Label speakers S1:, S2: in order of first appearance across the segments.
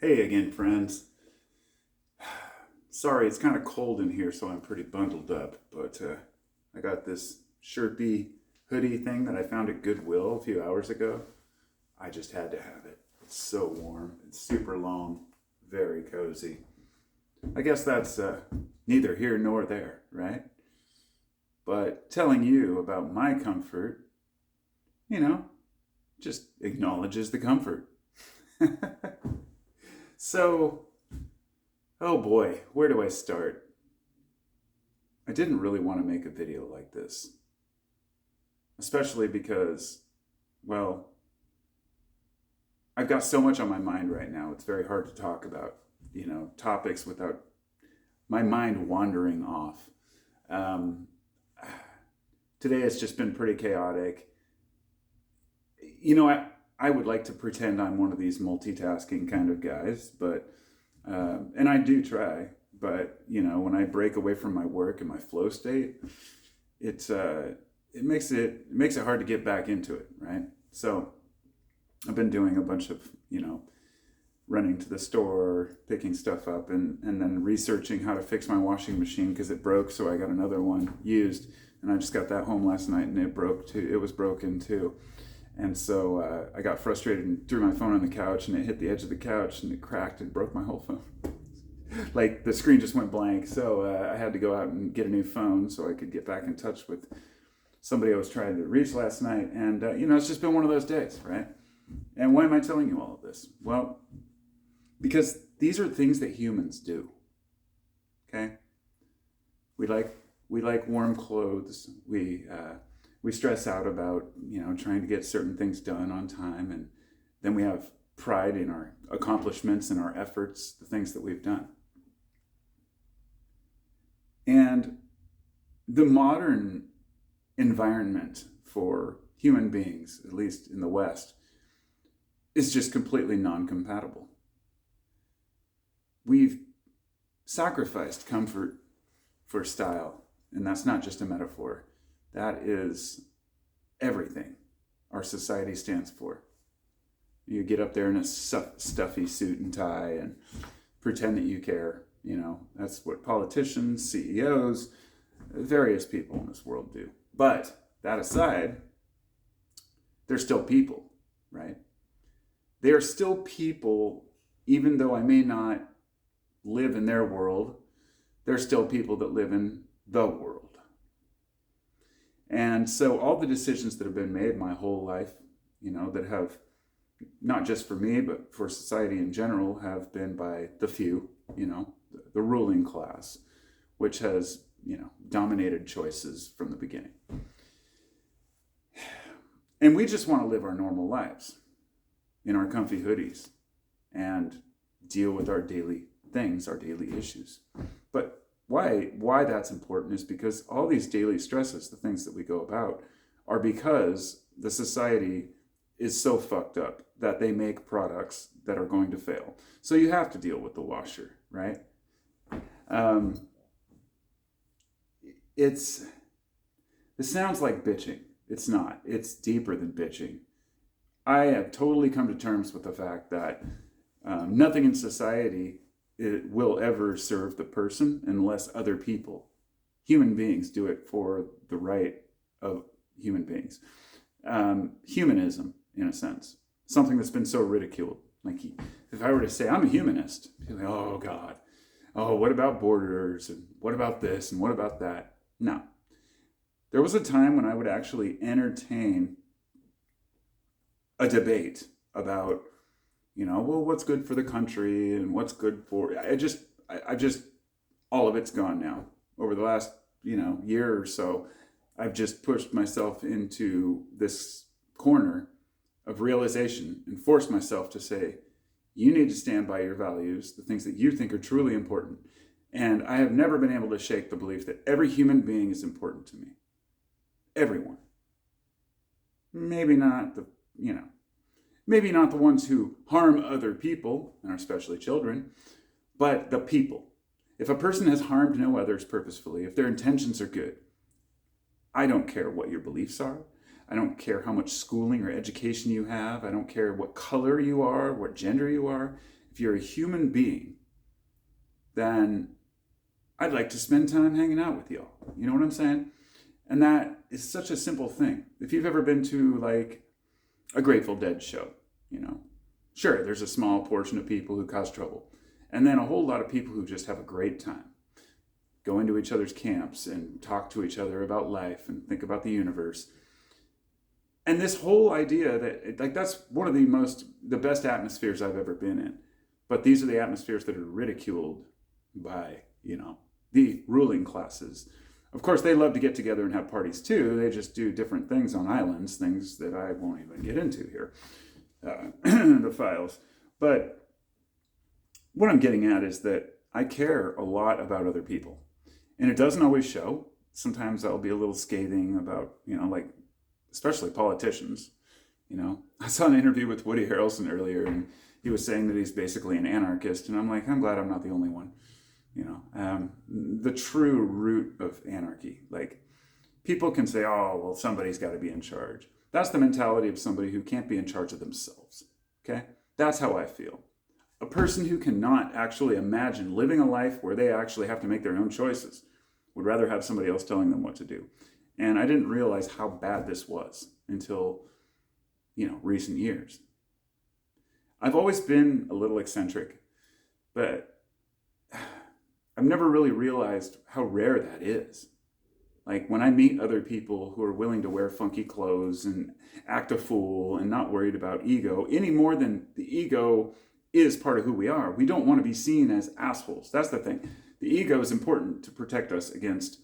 S1: Hey again, friends. Sorry, it's kind of cold in here, so I'm pretty bundled up. But I got this shirty hoodie thing that I found at Goodwill a few hours ago. I just had to have it. It's so warm. It's super long, very cozy. I guess that's neither here nor there, right? But telling you about my comfort, you know, just acknowledges the comfort. So, oh boy, where do I start? I didn't really want to make a video like this, especially because, well, I've got so much on my mind right now. It's very hard to talk about, topics without my mind wandering off. Um, Today has just been pretty chaotic. I would like to pretend I'm one of these multitasking kind of guys, but, and I do try, but, when I break away from my work and my flow state, it's, it makes it hard to get back into it, right? So I've been doing a bunch of, running to the store, picking stuff up, and then researching how to fix my washing machine because it broke. So I got another one used, and I just got that home last night, and it broke too. It was broken too, and so I got frustrated and threw my phone on the couch, and it hit the edge of the couch, and it cracked and broke my whole phone. Like the screen just went blank. So I had to go out and get a new phone so I could get back in touch with somebody I was trying to reach last night. And it's just been one of those days, right? And why am I telling you all of this? Well, because these are things that humans do. Okay, we like warm clothes. We stress out about trying to get certain things done on time, and then we have pride in our accomplishments and our efforts, the things that we've done. And the modern environment for human beings, at least in the West, is just completely non-compatible. We've sacrificed comfort for style, and that's not just a metaphor. That is everything our society stands for. You get up there in a stuffy suit and tie and pretend that you care. That's what politicians, CEOs, various people in this world do. But that aside, they're still people, right? They are still people, even though I may not live in their world, they're still people that live in the world. And so all the decisions that have been made my whole life, that have, not just for me, but for society in general, have been by the few, the ruling class, which has, dominated choices from the beginning. And we just want to live our normal lives in our comfy hoodies and deal with our daily things, our daily issues. But why that's important is because all these daily stresses, the things that we go about, are because the society is so fucked up that they make products that are going to fail. So you have to deal with the washer, right? It sounds like bitching. It's not. It's deeper than bitching. I have totally come to terms with the fact that nothing in society will ever serve the person unless other people, human beings, do it for the right of human beings. Humanism, in a sense, something that's been so ridiculed. Like, if I were to say I'm a humanist, people like, oh God, oh, what about borders, and what about this, and what about that? No. There was a time when I would actually entertain a debate about, well, what's good for the country and what's good for, I just, all of it's gone now. Over the last, year or so, I've just pushed myself into this corner of realization and forced myself to say, you need to stand by your values, the things that you think are truly important. And I have never been able to shake the belief that every human being is important to me. Everyone. Maybe not maybe not the ones who harm other people, and especially children, but the people. If a person has harmed no others purposefully, if their intentions are good, I don't care what your beliefs are. I don't care how much schooling or education you have. I don't care what color you are, what gender you are. if you're a human being, then I'd like to spend time hanging out with y'all. You know what I'm saying? And that is such a simple thing. If you've ever been to like a Grateful Dead show, you know, sure, there's a small portion of people who cause trouble. And then a whole lot of people who just have a great time. Go into each other's camps and talk to each other about life and think about the universe. And this whole idea that, like, that's one of the best atmospheres I've ever been in. But these are the atmospheres that are ridiculed by, you know, the ruling classes. Of course, they love to get together and have parties too. They just do different things on islands, things that I won't even get into here, the files. But what I'm getting at is that I care a lot about other people. And it doesn't always show. Sometimes I'll be a little scathing about, you know, like, especially politicians. You know, I saw an interview with Woody Harrelson earlier, and he was saying that he's basically an anarchist. And I'm like, I'm glad I'm not the only one. You know, the true root of anarchy. Like, people can say, oh, well, somebody's got to be in charge. That's the mentality of somebody who can't be in charge of themselves. Okay? That's how I feel. A person who cannot actually imagine living a life where they actually have to make their own choices would rather have somebody else telling them what to do. And I didn't realize how bad this was until, you know, recent years. I've always been a little eccentric, but I've never really realized how rare that is. Like, when I meet other people who are willing to wear funky clothes and act a fool and not worried about ego any more than the ego is part of who we are. We don't want to be seen as assholes. That's the thing. The ego is important to protect us against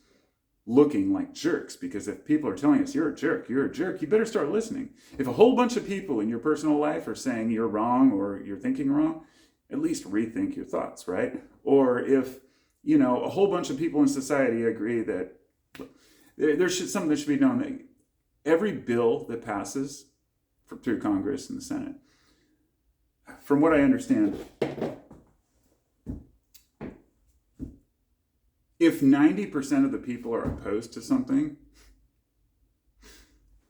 S1: looking like jerks, because if people are telling us you're a jerk, you better start listening. If a whole bunch of people in your personal life are saying you're wrong or you're thinking wrong, at least rethink your thoughts, right? Or if, you know, a whole bunch of people in society agree that there's something that should be known, that every bill that passes through Congress and the Senate, from what I understand, if 90% of the people are opposed to something,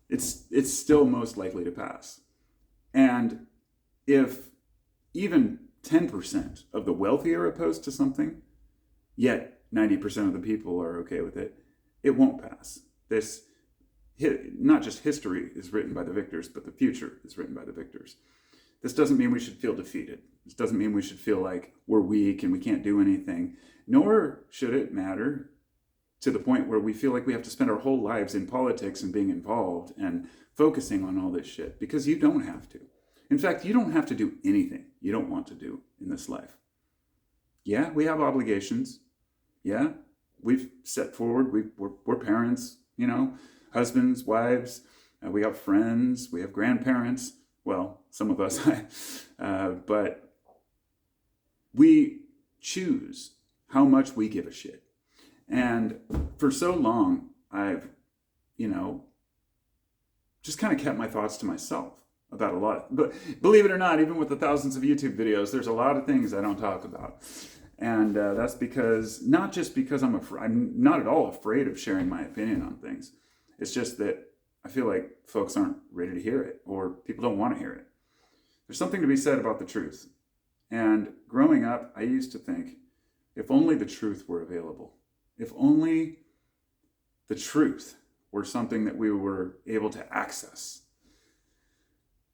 S1: it's still most likely to pass. And if even 10% of the wealthy are opposed to something, yet 90% of the people are okay with it, it won't pass. This, not just history is written by the victors, but the future is written by the victors. This doesn't mean we should feel defeated. This doesn't mean we should feel like we're weak and we can't do anything. Nor should it matter to the point where we feel like we have to spend our whole lives in politics and being involved and focusing on all this shit, because you don't have to. In fact, you don't have to do anything you don't want to do in this life. Yeah, we have obligations. Yeah, we've set forward, we're parents, you know, husbands, wives, we have friends, we have grandparents. Well, some of us, but we choose how much we give a shit. And for so long, I've, you know, just kind of kept my thoughts to myself about a lot. But believe it or not, even with the thousands of YouTube videos, there's a lot of things I don't talk about. And that's because, not just because I'm not at all afraid of sharing my opinion on things. It's just that I feel like folks aren't ready to hear it, or people don't want to hear it. There's something to be said about the truth. And growing up, I used to think, if only the truth were available. If only the truth were something that we were able to access,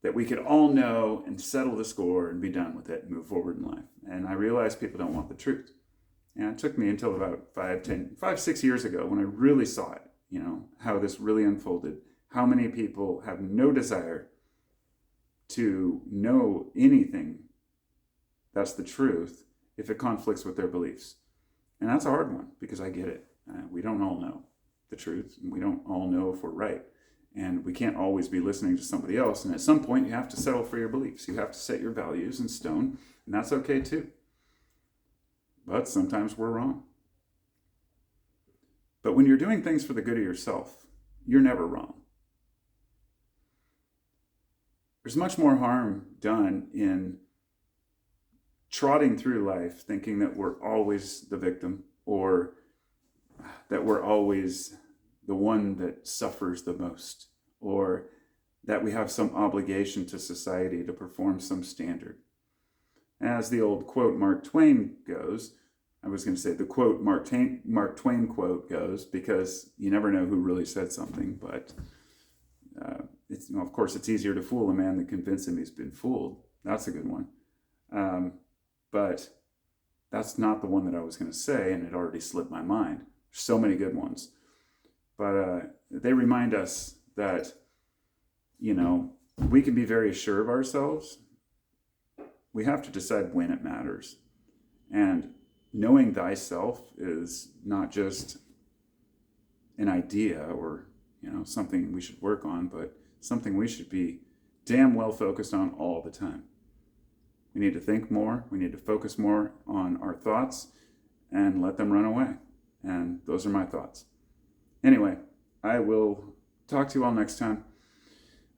S1: that we could all know and settle the score and be done with it and move forward in life. And I realized people don't want the truth. And it took me until about 6 years ago when I really saw it, you know, how this really unfolded. How many people have no desire to know anything that's the truth if it conflicts with their beliefs. And that's a hard one, because I get it. We don't all know the truth, and we don't all know if we're right. And we can't always be listening to somebody else. And at some point, you have to settle for your beliefs. You have to set your values in stone, and that's okay too. But sometimes we're wrong. But when you're doing things for the good of yourself, you're never wrong. There's much more harm done in trotting through life thinking that we're always the victim, or that we're always the one that suffers the most, or that we have some obligation to society to perform some standard. As the old quote Mark Twain goes, I was going to say the quote Mark Twain quote goes, because you never know who really said something, but of course it's easier to fool a man than convince him he's been fooled. That's a good one. But that's not the one that I was going to say, and it already slipped my mind. So many good ones. But they remind us that, we can be very sure of ourselves. We have to decide when it matters. And knowing thyself is not just an idea or, something we should work on, but something we should be damn well focused on all the time. We need to think more. We need to focus more on our thoughts and let them run away. And those are my thoughts. Anyway, I will talk to you all next time.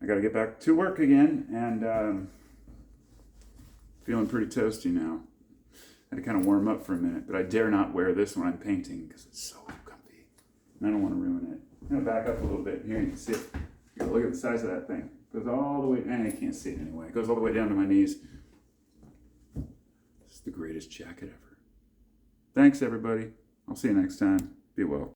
S1: I got to get back to work again, and feeling pretty toasty now. I had to kind of warm up for a minute, but I dare not wear this when I'm painting because it's so comfy. And I don't want to ruin it. I'm going to back up a little bit here. You can see it. Look at the size of that thing. It goes all the way, you can't see it anyway. It goes all the way down to my knees. This is the greatest jacket ever. Thanks, everybody. I'll see you next time. Be well.